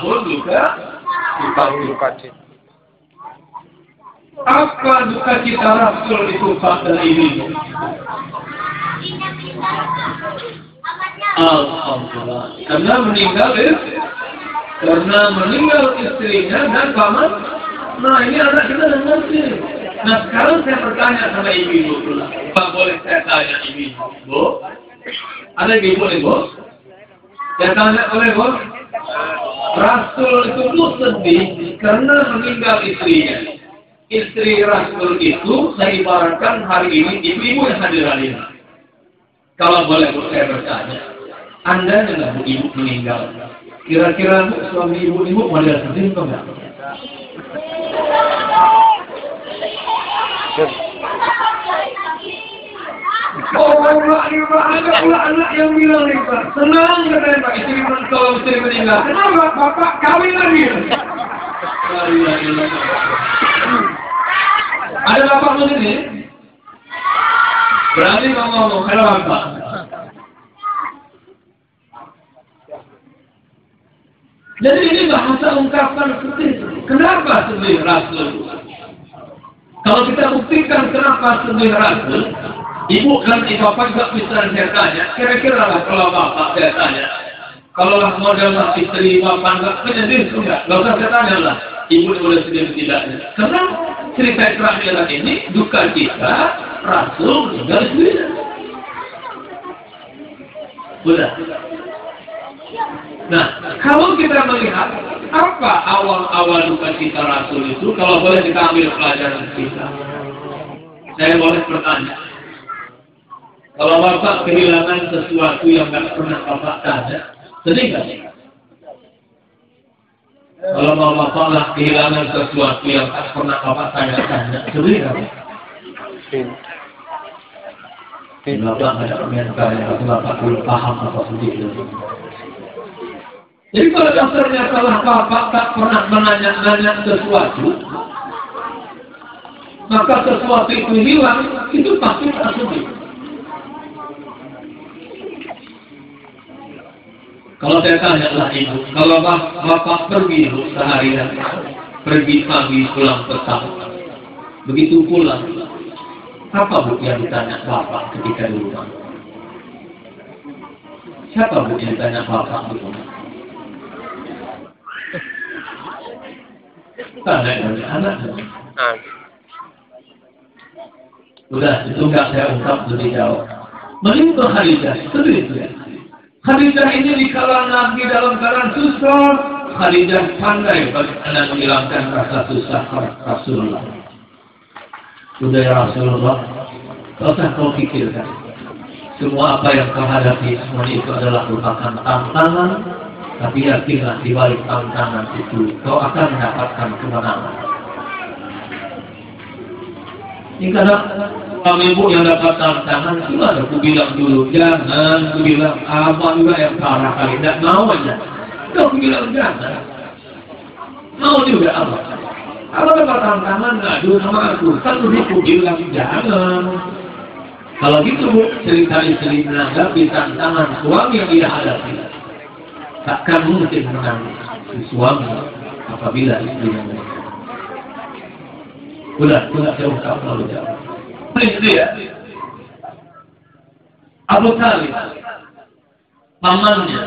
duka cita. Apa duka cita Rasul itu pada ini? Alhamdulillah. Karena meninggal istrinya dan paman. Nah ini anak kita dengar sih. Nah sekarang saya bertanya sama ibu pula. Pak boleh saya tanya ibu? Bu? Ada ibu nih bos? Saya tanya boleh bos? Rasul itu sedih karena meninggal istrinya. Istri Rasul itu saya ibaratkan hari ini ibu-ibu yang hadir hari ini. Kalau boleh bu saya bertanya, Anda dengan ibu meninggal, kira-kira suami ibu-ibu model sedih atau enggak? Oh, ada pula anak yang bilang nih Pak, senang katanya Pak, istri kalau istri meninggal. Kenapa Bapak kawin lagi? Ada bapak begini, berani ngomong, kenapa Pak? Jadi ini bahasa ungkapan sedih. Kenapa sedih Rasul? Kalau kita buktikan kenapa sedih Rasul, ibu dan bapak juga bisa saya tanya, kira-kira lah kalau bapak saya tanya, kalau lah model istri bapak enggak penyedih enggak usah saya tanya lah, ibu boleh sedih tidaknya. Karena cerita terakhir ini duka cita Rasul meninggal dunia. Sudah. Nah, kalau kita melihat apa awal-awal duka cita Rasul itu, kalau boleh kita ambil pelajaran kita. Saya boleh bertanya. Kalau bapak kehilangan sesuatu yang nggak pernah bapak tanya, sedih nggak? Kalau bapak lah kehilangan sesuatu yang tak pernah bapak tanya-tanya, sedih nggak? Bapak ada komentar yang bapak belum paham apa sedih itu. Jadi kalau dasarnya salah bapak tak pernah menanya-nanya sesuatu, maka sesuatu itu hilang, itu pasti tak sedih. Kalau saya tanya lah ibu, kalau bapak pergi seharian, pergi pagi pulang petang, begitu pulang, apa bu yang ditanya bapak ketika di rumah? Siapa bu yang ditanya bapak di rumah? Tanya dari anak. Udah, itu nggak saya ungkap lebih jauh. Menimpa Khadijah, sedih itu ya. Khadijah ini di kalangan Nabi dalam keadaan susah. Khadijah pandai bagaimana menghilangkan rasa susah Rasulullah. Sudah ya Rasulullah, tak usah kau pikirkan. Semua apa yang kau hadapi, semua itu adalah merupakan tantangan. Tapi yakinlah di balik tantangan itu, kau akan mendapatkan kemenangan. Ini kadang suami ibu yang dapat tantangan, gimana? Aku bilang dulu, jangan. Aku bilang, abang juga yang parah kali, tidak mau aja. Aku bilang, jangan. Mau juga abang. Kalau dapat tantangan, ngadu sama aku. Kan aku bilang, jangan. Kalau gitu, bu, cerita istri menanggapi tantangan suami yang dia hadapi. Takkan mungkin menang si suami apabila istrinya menang. Udah saya ungkap lalu jauh. Itu ya. Abu Talib, pamannya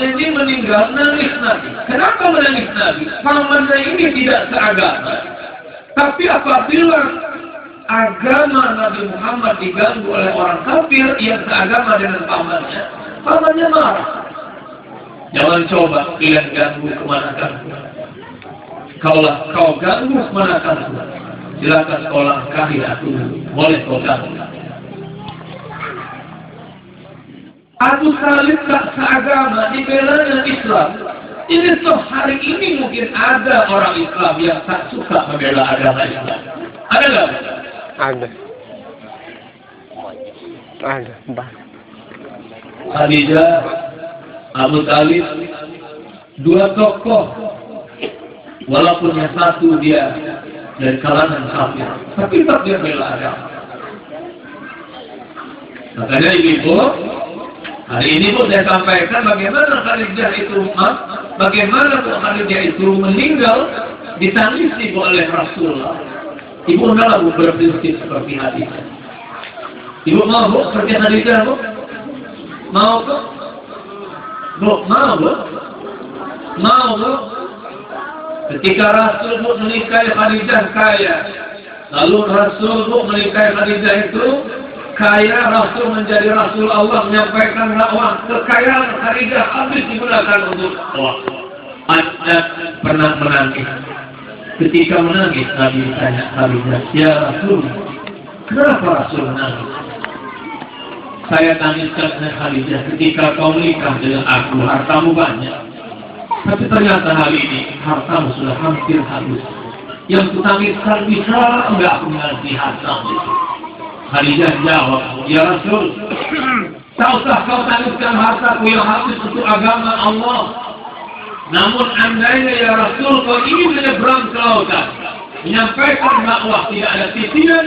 ini meninggal, nangis Nabi. Kenapa menangis Nabi? Pamannya ini tidak seagama. Tapi apabila agama Nabi Muhammad diganggu oleh orang kafir yang seagama dengan pamannya marah. Jangan coba kalian ganggu kemanakan. Kaulah kau ganggu kemanakan. Silakan kau langkahi aku. Boleh kau ganggu. Abu Talib tak seagama, dibela dengan Islam. Ini hari ini mungkin ada orang Islam yang tak suka membela agama Islam. Ada nggak? Ada. Khadijah, Abu Talib, dua tokoh, walaupun yang satu dia dari kalangan kafir, tapi tetap dia bela agama. Makanya ibu, hari ini pun saya sampaikan bagaimana Khadijah itu bagaimana kalau Khadijah itu meninggal ditangisi oleh Rasulullah. Ibu enggak berprinsip seperti Khadijah. Ibu mau Bu seperti Khadijah Bu? Mau Bu? Bu mau Bu? Mau Bu? Ketika Rasul Bu menikahi Khadijah kaya, lalu Rasul Bu menikahi Khadijah itu kaya, Rasul menjadi Rasul Allah menyampaikan dakwah, kekayaan Khadijah habis digunakan untuk Allah. Anda pernah menangis? Ketika menangis Nabi tanya Khadijah, ya Rasul, kenapa Rasul menangis? Saya tangis karena Khadijah, ketika kau menikah dengan aku, hartamu banyak. Tapi ternyata hari ini hartamu sudah hampir habis. Yang kutangiskan bisa enggak aku mengerti hartamu. Khadijah jawab, ya Rasul, tak usah kau tangiskan hartaku yang habis untuk agama Allah. Namun andainya ya Rasul kau ingin menyeberang ke lautan, menyampaikan dakwah tidak ada titian,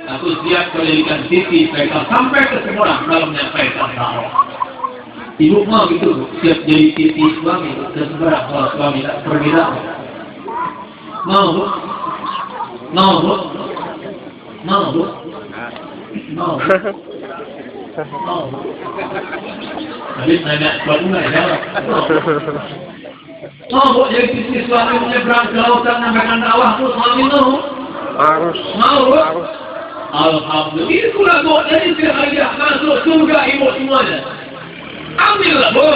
aku siap menjadikan titi supaya sampai ke semua dalam menyampaikan dakwah. Ibu mau gitu, siap jadi titi suami ke seberang kalau suami tak pergi dakwah. Mau Bu? Mau Bu? Mau Bu? Mau Bu? Mau Bu? Habis nanya suami nggak jawab. Mau Bu jadi titi suami menyeberang ke lautan menyampaikan dakwah tuh suami mau? Harus. Mau Bu? Harus. Alhamdulillah. Itulah Bu, jadi Khadijah masuk surga ibu semuanya. Ambillah Bu.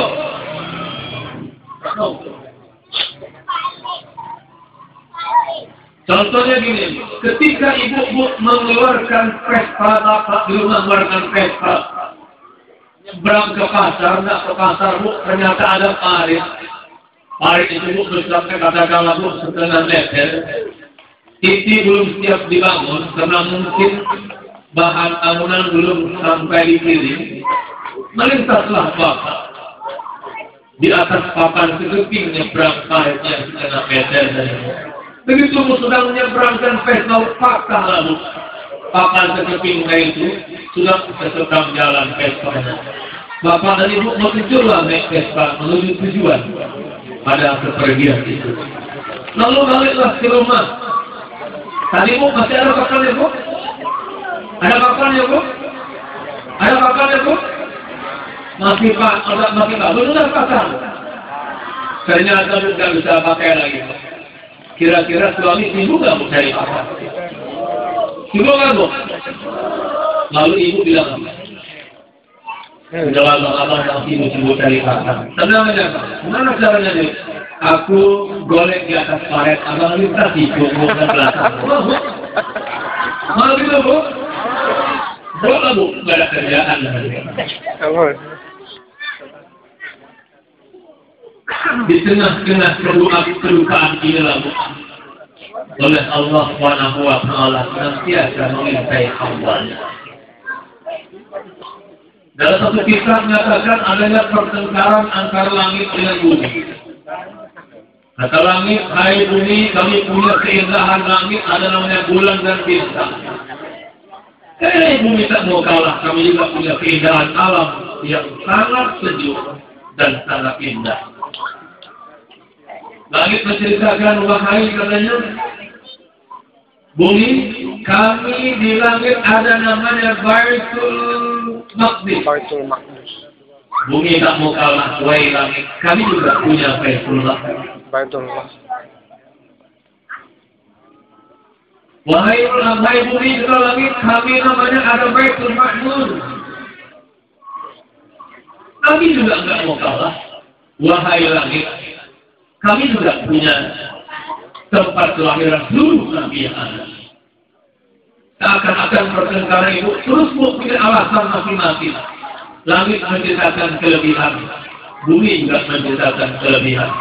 Contohnya gini, ketika ibu mengeluarkan Vespa, mengeluarkan Vespa, nyebrang ke pasar, nggak ke pasar Bu, ternyata ada parit. Parit itu Bu, besarnya katakanlah Bu, setengah meter. Titi belum siap dibangun, karena mungkin bahan bangunan belum sampai dikirim. Melintaslah Bapak di atas papan sekeping nyebrang paritnya setengah meter. Begitu sedang menyeberangkan Vespa, patah lalu papan sekeping itu sudah seberang jalan Vespanya. Bapak dan Ibu berkecurlah naik Vespa menuju tujuan pada kepergian itu. Lalu baliklah ke rumah. Tadi Bu masih ada papan ya Bu? Ada papan ya Bu? Ada papan ya Bu? Masih Pak, masih Pak, benar papan. Ternyata tidak bisa pakai lagi. Kira-kira suami ibu nggak mau cari papan? Ibu kan Bu? Lalu ibu bilang apa? Jawab abang ibu cari papan. Tenang aja Pak. Gimana caranya nih? Aku golek di atas paret, abang minta tipu mau ke belakang. Mau gitu Bu? Boleh Bu, nggak ada kerjaan. Di tengah-tengah kedukaan inilah Bu, oleh Allah Subhanahu wa Ta'ala senantiasa mengintai hambanya. Dalam satu kisah menyatakan adanya pertengkaran antara langit dengan bumi. Kata langit, hai bumi, kami punya keindahan langit, ada namanya bulan dan bintang. Bumi tak mau kalah, kami juga punya keindahan alam yang sangat sejuk dan sangat indah. Langit menceritakan, wahai katanya, bumi, kami di langit ada namanya Baitul Maqdis. Baitul Maqdis. Bumi tak mau kalah, wahai langit, kami juga punya Baitul Maqdis. Baitul Maqdis. Wahai bumi juga langit, kami namanya ada Baitul Ma'mur. Kami juga enggak mau kalah, wahai langit, kami juga punya tempat kelahiran seluruh nabi yang ada. Seakan-akan pertengkaran itu terus punya alasan masing-masing. Langit menceritakan kelebihan, bumi juga menceritakan kelebihan.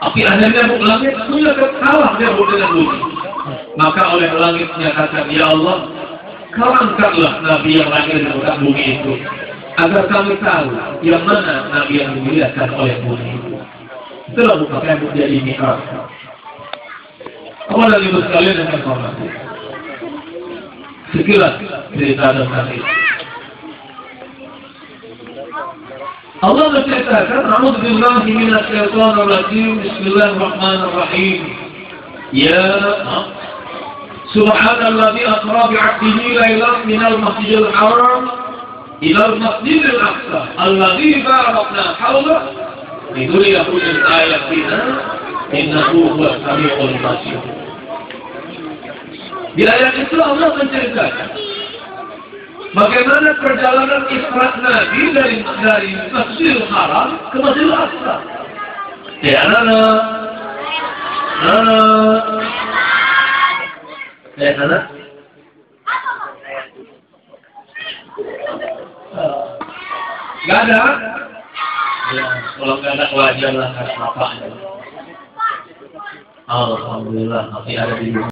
Tapi akhirnya langit sudah kalah dia dengan bumi. Maka oleh langit menyatakan, ya Allah, kau angkatlah nabi yang lahir di muka bumi itu, agar kami tahu yang mana nabi yang dimuliakan oleh bumi itu. Itulah bukan menjadi mi'raj. Kepada ibu sekalian yang terhormati, sekilas cerita tentang itu. Allah menceritakan, "A'udzubillahi minasyaitonir rajim. Bismillahirrahmanirrahim. Ya Subhanalladzi asra bi'abdihi lailan minal masjidil haram ilal masjidil aqsa alladzi barakna hawlahu linuriyahu min ayatina innahu huwas samiul basir." Di ayat itu Allah menceritakan bagaimana perjalanan Isra Nabi dari Masjidil Haram ke Masjidil Aqsa. Ya anak-anak. Gak ada? Ya, kalau gak ada wajar lah, bapaknya. Alhamdulillah masih ada di rumah.